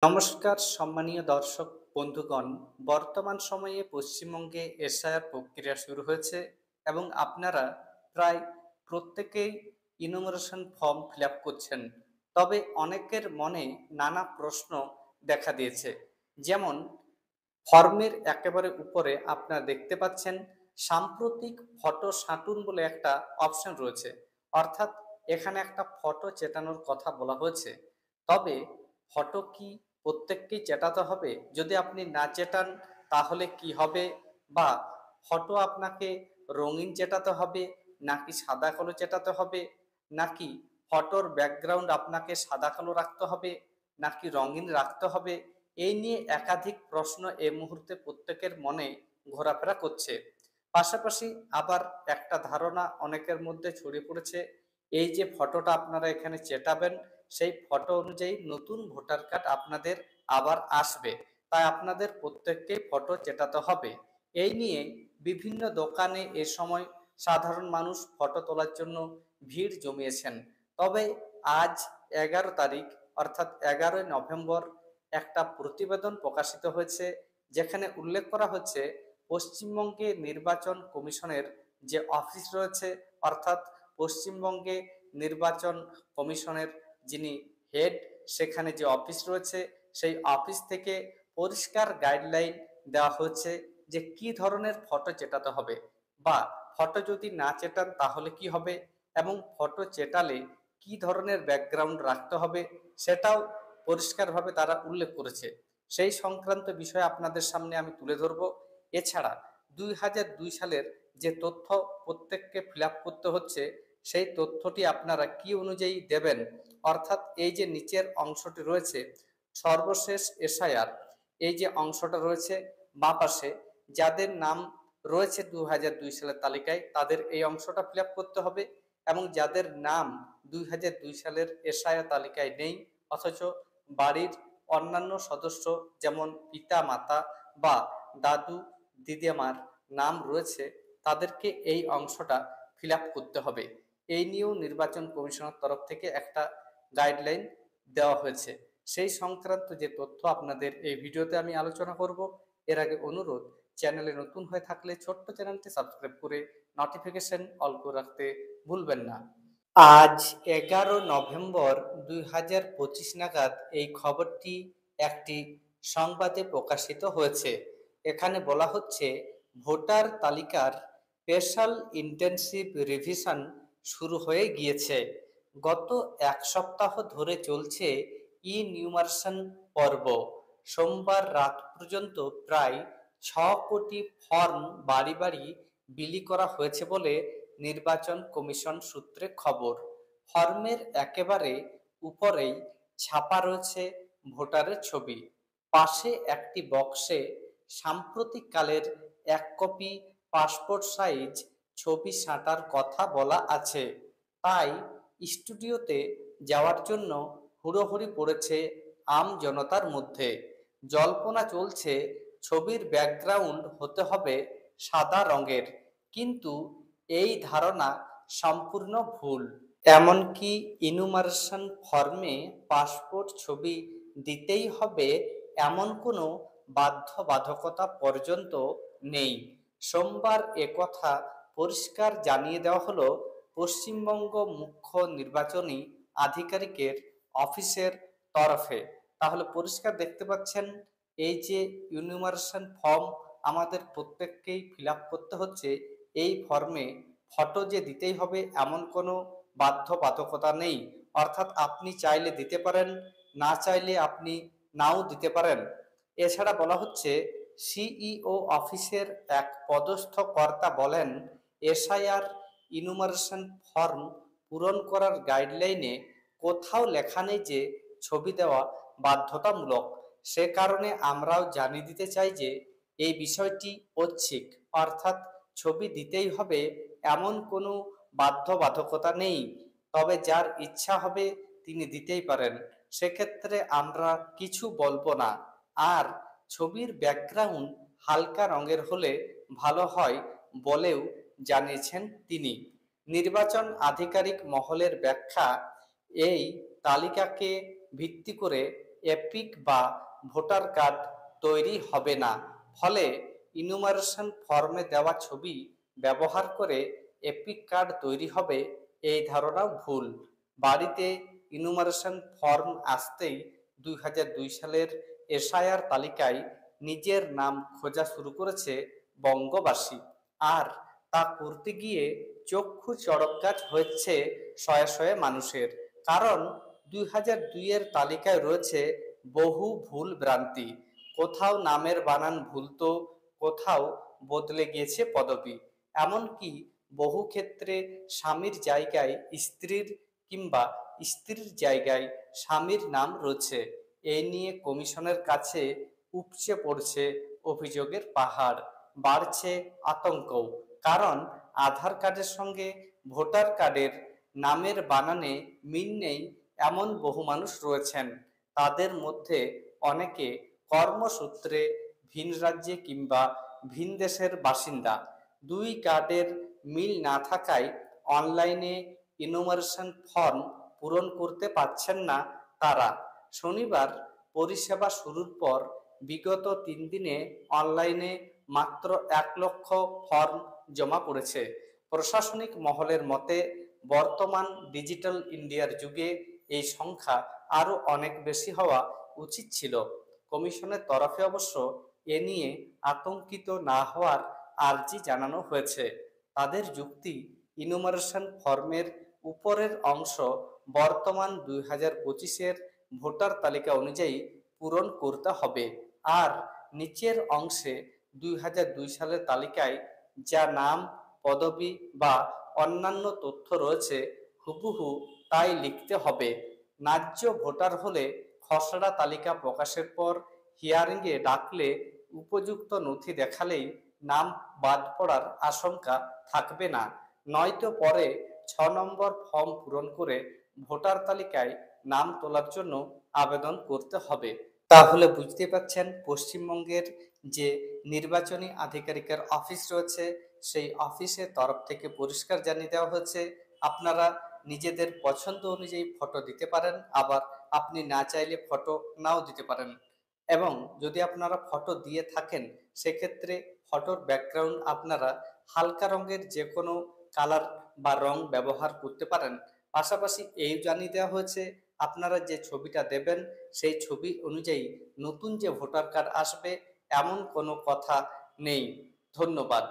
নমস্কার সম্মানীয় দর্শক বন্ধুগণ। বর্তমান সময়ে পশ্চিমবঙ্গে এসআইআর প্রক্রিয়া শুরু হয়েছে এবং আপনারা প্রায় প্রত্যেকেই ইনুমারেশন ফর্ম ফিল আপ করছেন। তবে অনেকের মনে নানা প্রশ্ন দেখা দিয়েছে। যেমন ফর্মের একেবারে উপরে আপনারা দেখতে পাচ্ছেন সাম্প্রতিক ফটো সাটুন বলে একটা অপশন রয়েছে। অর্থাৎ এখানে একটা ফটো চেটানোর কথা বলা হয়েছে। তবে ফটো কি প্রত্যেককেই চেটাতে হবে? যদি আপনি না চেটান তাহলে কি হবে? বা ফটো আপনাকে রঙিন চেটাতে হবে, নাকি সাদা কালো চেটাতে হবে, নাকি ফটোর ব্যাকগ্রাউন্ড আপনাকে সাদা কালো রাখতে হবে, নাকি রঙিন রাখতে হবে? এই নিয়ে একাধিক প্রশ্ন এই মুহূর্তে প্রত্যেকের মনে ঘোরাফেরা করছে। পাশাপাশি আবার একটা ধারণা অনেকের মধ্যে ছড়িয়ে পড়েছে, এই যে ফটোটা আপনারা এখানে চেটাবেন সেই ফটো অনুযায়ী নতুন ভোটার কার্ড আপনাদের আবার আসবে, তাই আপনাদের প্রত্যেককেই ফটো চেটাতে হবে। এই নিয়ে বিভিন্ন দোকানে এ সময় সাধারণ মানুষ ফটো তোলার জন্য ভিড় জমিয়েছেন। তবে আজ 11 তারিখ, অর্থাৎ 11ই নভেম্বর, একটা প্রতিবেদন প্রকাশিত হয়েছে, যেখানে উল্লেখ করা হচ্ছে পশ্চিমবঙ্গে নির্বাচন কমিশনের যে অফিস রয়েছে, অর্থাৎ পশ্চিমবঙ্গে নির্বাচন কমিশনের যিনি হেড, সেখানে যে অফিস রয়েছে সেই অফিস থেকে পরিষ্কার গাইডলাইন দেওয়া হচ্ছে যে কি ধরনের ফটো চেটাতে হবে, বা ফটো যদি না চেটান তাহলে কি হবে, এবং ফটো চেটালে কি ধরনের ব্যাকগ্রাউন্ড রাখতে হবে সেটাও পরিষ্কারভাবে তারা উল্লেখ করেছে। সেই সংক্রান্ত বিষয় আপনাদের সামনে আমি তুলে ধরব। এছাড়া 2002 সালের যে তথ্য প্রত্যেককে ফিল আপ করতে হচ্ছে, সেই তথ্যটি আপনারা কি অনুযায়ী দেবেন, অর্থাৎ এই যে নিচের অংশটি রয়েছে সর্বশেষ এসআইআর, এই যে অংশটা রয়েছে বাঁ পাশে, যাদের নাম রয়েছে 2002 সালের তালিকায় তাদের এই অংশটা ফিল আপ করতে হবে, এবং যাদের নাম 2002 সালের এসআইআর তালিকায় নেই অথচ বাড়ির অন্যান্য সদস্য যেমন পিতা মাতা বা দাদু দিদিমার নাম রয়েছে, তাদেরকে এই অংশটা ফিল আপ করতে হবে। এই নিয়েও নির্বাচন কমিশনের তরফ থেকে একটা গাইডলাইন দেওয়া হয়েছে। সেই সংক্রান্ত যে তথ্য আপনাদের এই ভিডিওতে আমি আলোচনা করব, এর আগে অনুরোধ, চ্যানেলে নতুন হয়ে থাকলে ছোট্ট চ্যানেলটি সাবস্ক্রাইব করে নোটিফিকেশন অল করে রাখতে ভুলবেন না। আজ 11 নভেম্বর 2025 নাগাদ এই খবরটি একটি সংবাদে প্রকাশিত হয়েছে। এখানে বলা হচ্ছে ভোটার তালিকার স্পেশাল ইন্টেনসিভ রিভিশন শুরু হয়ে গিয়েছে। গত এক সপ্তাহ ধরে চলছে ইনিউমারেশন পর্ব। সোমবার রাত পর্যন্ত প্রায় 6 কোটি ফর্ম বাড়ি বাড়ি বিলি করা হয়েছে বলে নির্বাচন কমিশন সূত্রে খবর। ফর্মের একেবারে উপরেই ছাপা রয়েছে ভোটারের ছবি। পাশে একটি বক্সে সাম্প্রতিককালের 1 কপি পাসপোর্ট সাইজ ছবি সাঁটার কথা বলা আছে। তাই স্টুডিওতে যাওয়ার জন্য হুড়োহুড়ি পড়েছে আম জনতার মধ্যে। জল্পনা চলছে ছবির ব্যাকগ্রাউন্ড হতে হবে সাদা রঙের, কিন্তু এই ধারণা সম্পূর্ণ ভুল। এমনকি ইনুমারেশন ফর্মে পাসপোর্ট ছবি দিতেই হবে এমন কোনো বাধ্যবাধকতা পর্যন্ত নেই। সোমবার একথা পরিষ্কার জানিয়ে দেওয়া হলো পশ্চিমবঙ্গ মুখ্য নির্বাচনী আধিকারিকের অফিসের তরফে। তাহলে পরিষ্কার দেখতে পাচ্ছেন, এই যে ইনুমারেশন ফর্ম আমাদের প্রত্যেককেই ফিল আপ করতে হচ্ছে, এই ফর্মে ফটো যে দিতেই হবে এমন কোনো বাধ্যবাধকতা নেই। অর্থাৎ আপনি চাইলে দিতে পারেন, না চাইলে আপনি নাও দিতে পারেন। এছাড়া বলা হচ্ছে সিইও অফিসের এক পদস্থ কর্তা বলেন, এসআইআর ইনুমারেশন ফর্ম পূরণ করার গাইডলাইনে কোথাও লেখা নেই যে ছবি দেওয়া বাধ্যতামূলক। সে কারণে আমরাও জানিয়ে দিতে চাই যে এই বিষয়টি ঐচ্ছিক, অর্থাৎ ছবি দিতেই হবে এমন কোনো বাধ্যবাধকতা নেই। তবে যার ইচ্ছা হবে তিনি দিতেই পারেন, সেক্ষেত্রে আমরা কিছু বলবো না। আর ছবির ব্যাকগ্রাউন্ড হালকা রঙের হলে ভালো হয় বলেও জানিয়েছেন তিনি। নির্বাচন আধিকারিক মহলের ব্যাখ্যা, এই তালিকাকে ভিত্তি করে এপিক বা ভোটার কার্ড তৈরি হবে না। ফলে ইনুমারেশন ফর্মে দেওয়া ছবি ব্যবহার করে এপিক কার্ড তৈরি হবে, এই ধারণাও ভুল। বাড়িতে ইনুমারেশন ফর্ম আসতেই 2002 সালের এসআইআর তালিকায় নিজের নাম খোঁজা শুরু করেছে বঙ্গবাসী। আর তা করতে গিয়ে চক্ষু চড়কগাছ হচ্ছে শয়ে শয়ে মানুষের। কারণ 2002-এর তালিকায় রয়েছে বহু ভুল ভ্রান্তি। কোথাও নামের বানান ভুল, তো কোথাও বদলে গিয়েছে পদবি। এমনকি বহু ক্ষেত্রে স্বামীর জায়গায় স্ত্রীর কিংবা স্ত্রীর জায়গায় স্বামীর নাম রয়েছে। এই নিয়ে কমিশনের কাছে উপচে পড়ছে অভিযোগের পাহাড়, বাড়ছে আতঙ্কও। কারণ আধার কার্ডের সঙ্গে ভোটার কার্ডের নামের বানানে মিল নেই এমন বহু মানুষ রয়েছেন। তাদের মধ্যে অনেকে কর্মসূত্রে ভিন রাজ্যে কিংবা ভিন দেশের বাসিন্দা। দুই কার্ডের মিল না থাকায় অনলাইনে ইনুমারেশন ফর্ম পূরণ করতে পারছেন না তারা। শনিবার পরিষেবা শুরুর পর বিগত 3 দিনে অনলাইনে মাত্র 1 লক্ষ ফর্ম জমা পড়েছে। প্রশাসনিক মহলের মতে বর্তমান ডিজিটাল ইন্ডিয়ার যুগে এই সংখ্যা আরও অনেক বেশি হওয়া উচিত ছিল। কমিশনের তরফে অবশ্য এ নিয়ে আতঙ্কিত না হওয়ার আর্জি জানানো হয়েছে। তাদের যুক্তি, ইনুমারেশন ফর্মের উপরের অংশ বর্তমান 2025-এর ভোটার তালিকা অনুযায়ী পূরণ করতে হবে, আর নিচের অংশে 2002 সালের তালিকায় যা নাম, পদবি বা অন্যান্য তথ্য রয়েছে হুবহু তাই লিখতে হবে। ন্যায্য ভোটার হলে খসড়া তালিকা প্রকাশের পর হিয়ারিংয়ে ডাকলে উপযুক্ত নথি দেখালেই নাম বাদ পড়ার আশঙ্কা থাকবে না। নয়তো পরে 6 নম্বর ফর্ম পূরণ করে ভোটার তালিকায় নাম তোলার জন্য আবেদন করতে হবে। তাহলে বুঝতে পারছেন, পশ্চিমবঙ্গের যে নির্বাচনী আধিকারিকের অফিস রয়েছে সেই অফিসের তরফ থেকে পরিষ্কার জানিয়ে দেওয়া হয়েছে আপনারা নিজেদের পছন্দ অনুযায়ী ফটো দিতে পারেন, আবার আপনি না চাইলে ফটো নাও দিতে পারেন। এবং যদি আপনারা ফটো দিয়ে থাকেন সেক্ষেত্রে ফটোর ব্যাকগ্রাউন্ড আপনারা হালকা রঙের যে কোনো কালার বা রং ব্যবহার করতে পারেন। পাশাপাশি এই জানিয়ে দেওয়া হয়েছে আপনারা যে ছবিটা দেবেন সেই ছবি অনুযায়ী নতুন যে ভোটার কার্ড আসবে এমন কোনো কথা নেই। ধন্যবাদ।